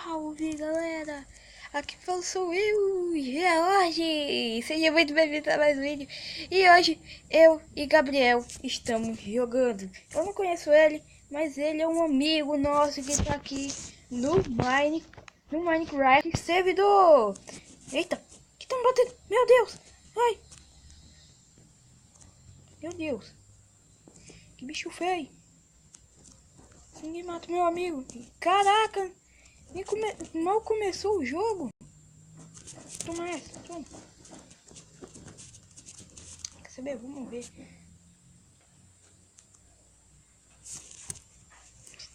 Salve galera, aqui sou eu, George. Seja muito bem-vindo a mais um vídeo. E hoje eu e Gabriel estamos jogando. Eu não conheço ele, mas ele é um amigo nosso que tá aqui no Minecraft servidor. Eita, que estão batendo? Meu Deus, ai, meu Deus, que bicho feio. Ninguém mata meu amigo. Caraca, mal começou o jogo. Toma essa, toma. Quer saber? Vamos ver.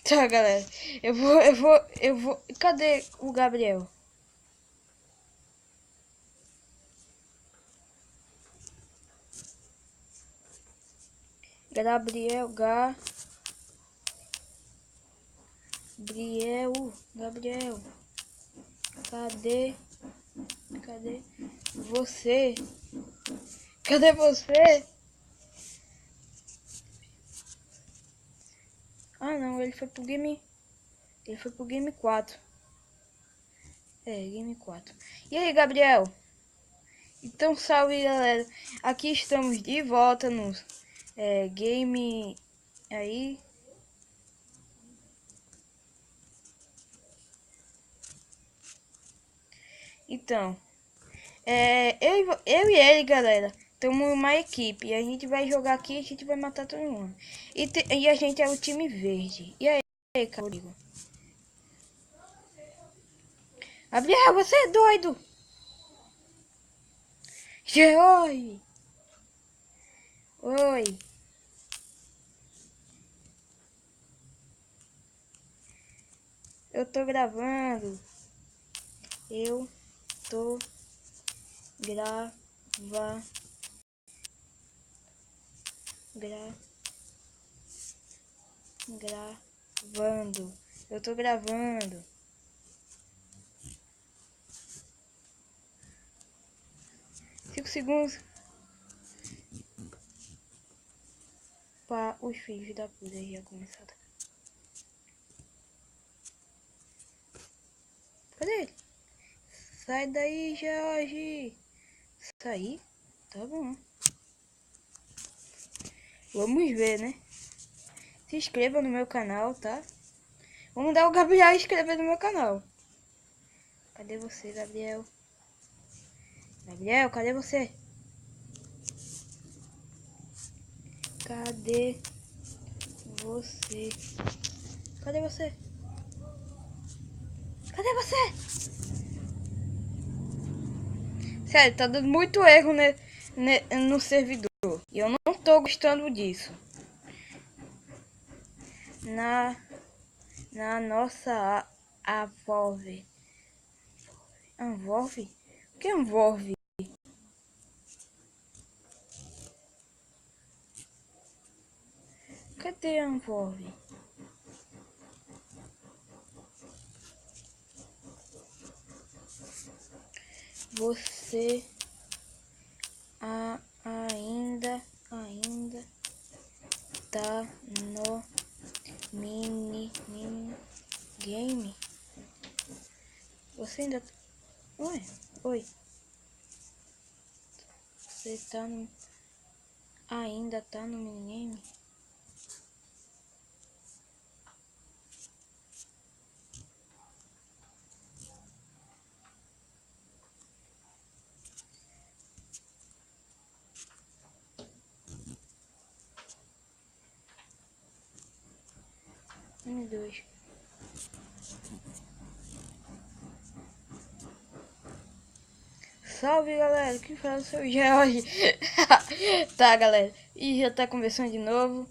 Tá, galera. Eu vou. Cadê o Gabriel? Gabriel. Cadê? Cadê você? Cadê você? Ah, não. Ele foi pro game. Ele foi pro game 4. É, game 4. E aí, Gabriel? Então, salve, galera. Aqui estamos de volta no game aí. Então, eu e ele, galera, estamos uma equipe. E a gente vai jogar aqui e a gente vai matar todo mundo. E a gente é o time verde. E aí, Rodrigo? Gabriel, você é doido! Oi! Oi! Eu tô gravando. Eu tô grava, gra, gravando. Eu tô gravando. 5 segundos para os filhos da puta já começaram. Cadê ele? Sai daí, Jorge. Sair? Tá bom. Vamos ver, né? Se inscreva no meu canal, tá? Vamos dar o Gabriel inscrever no meu canal. Cadê você, Gabriel? Gabriel, cadê você? Cadê você? Cadê você? Cadê você? Sério, tá dando muito erro no servidor. E eu não tô gostando disso. Na nossa Avolve. Anvolve? O que é Anvolve? Cadê Anvolve? Você ainda tá no mini game? Você ainda... Oi, oi. Você tá no... ainda tá no minigame? M2. Salve, galera, que fala o seu George. Tá, galera, e já tá conversando de novo.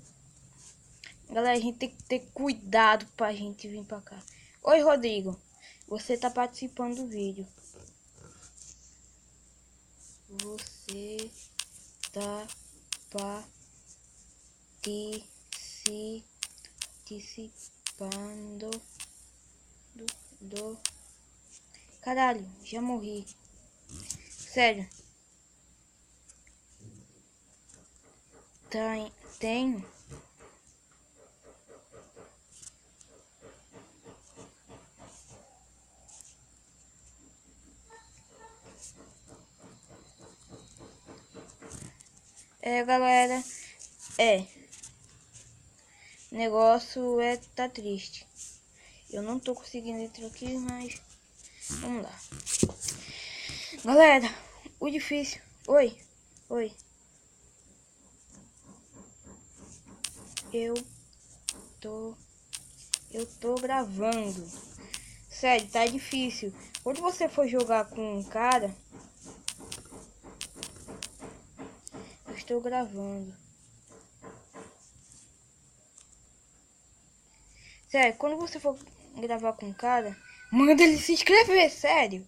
Galera, a gente tem que ter cuidado pra gente vir pra cá. Oi, Rodrigo, você tá participando do vídeo. Você tá participando do... Caralho, já morri. Sério. Tenho. Galera, o negócio tá triste. Eu não tô conseguindo entrar aqui, mas vamos lá. Galera, o difícil. Oi. Eu tô gravando. Sério, tá difícil. Quando você for jogar com um cara, eu estou gravando. Sério, quando você for gravar com um cara, manda ele se inscrever, sério.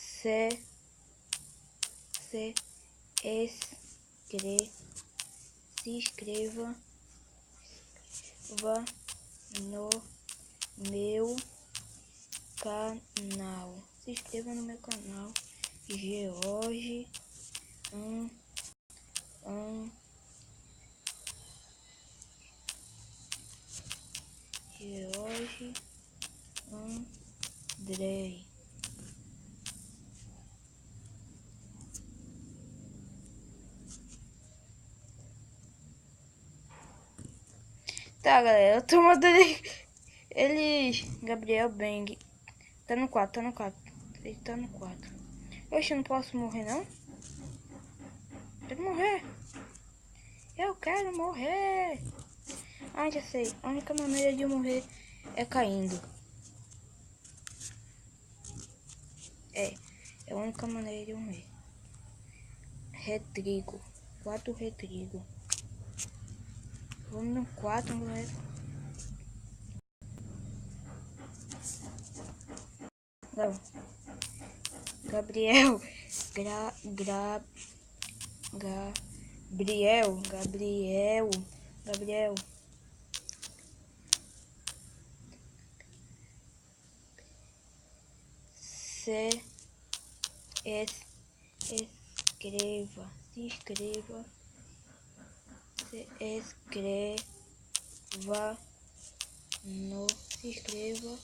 Se inscreva no meu canal. Se inscreva no meu canal. George Andrei. Tá, galera, eu tô mandando eles. Gabriel Bang. Tá no 4, Ele tá no 4. Oxe, eu não posso morrer, não? Quero morrer. Eu quero morrer. Ah, já sei. A única maneira de eu morrer é caindo. É a única maneira de eu morrer. Retrigo. 4 retrigo. Vamos no 4, galera. Não. Gabriel. Gabriel. Se inscreva. Se inscreva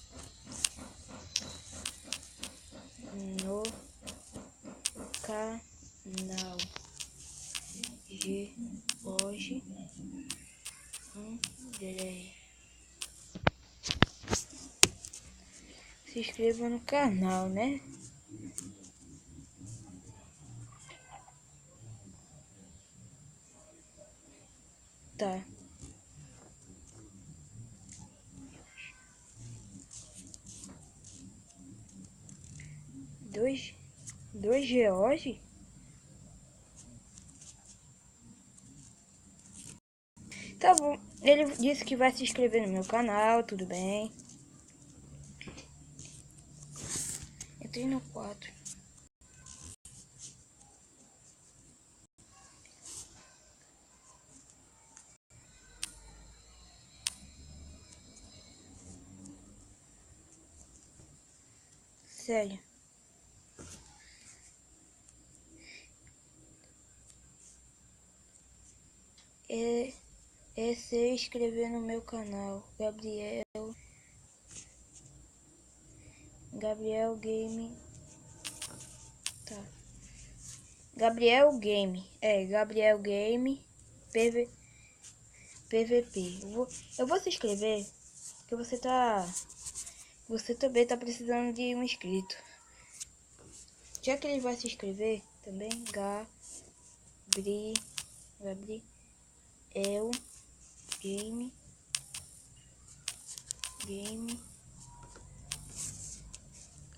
no canal de hoje, Andrei. Se inscreva no canal, né? Tá. Dois George? Tá bom. Ele disse que vai se inscrever no meu canal, tudo bem. Entrei no 4. Sério. Se inscrever no meu canal. Gabriel Game. Tá. Gabriel Game. Gabriel Game. PVP. Eu vou se inscrever. Porque você também tá precisando de um inscrito. Já que ele vai se inscrever também. Gabriel Game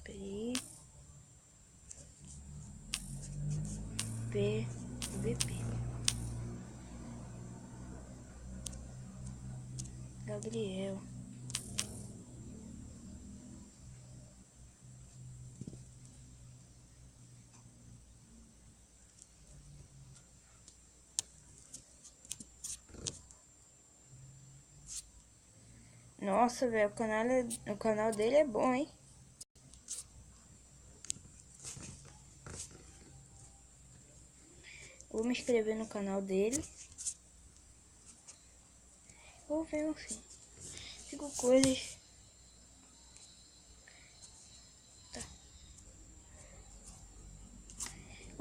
PVP. Gabriel. Nossa, velho, o canal dele é bom, hein? Vou me inscrever no canal dele. Vou ver, enfim. 5 coisas. Tá.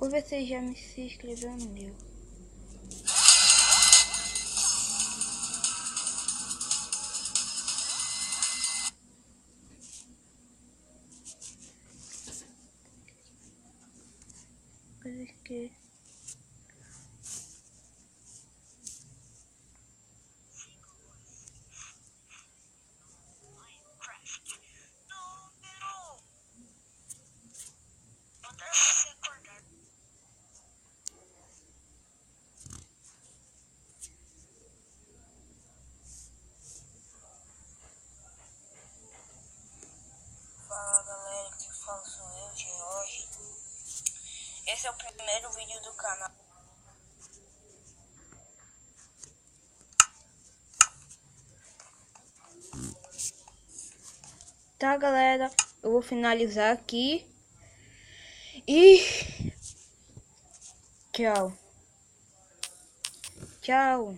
Vou ver se já me se inscreveu no meu. Coisas que... Fala galera, que fala sou eu, George. Esse é o primeiro vídeo do canal. Tá, galera, eu vou finalizar aqui. E... tchau. Tchau.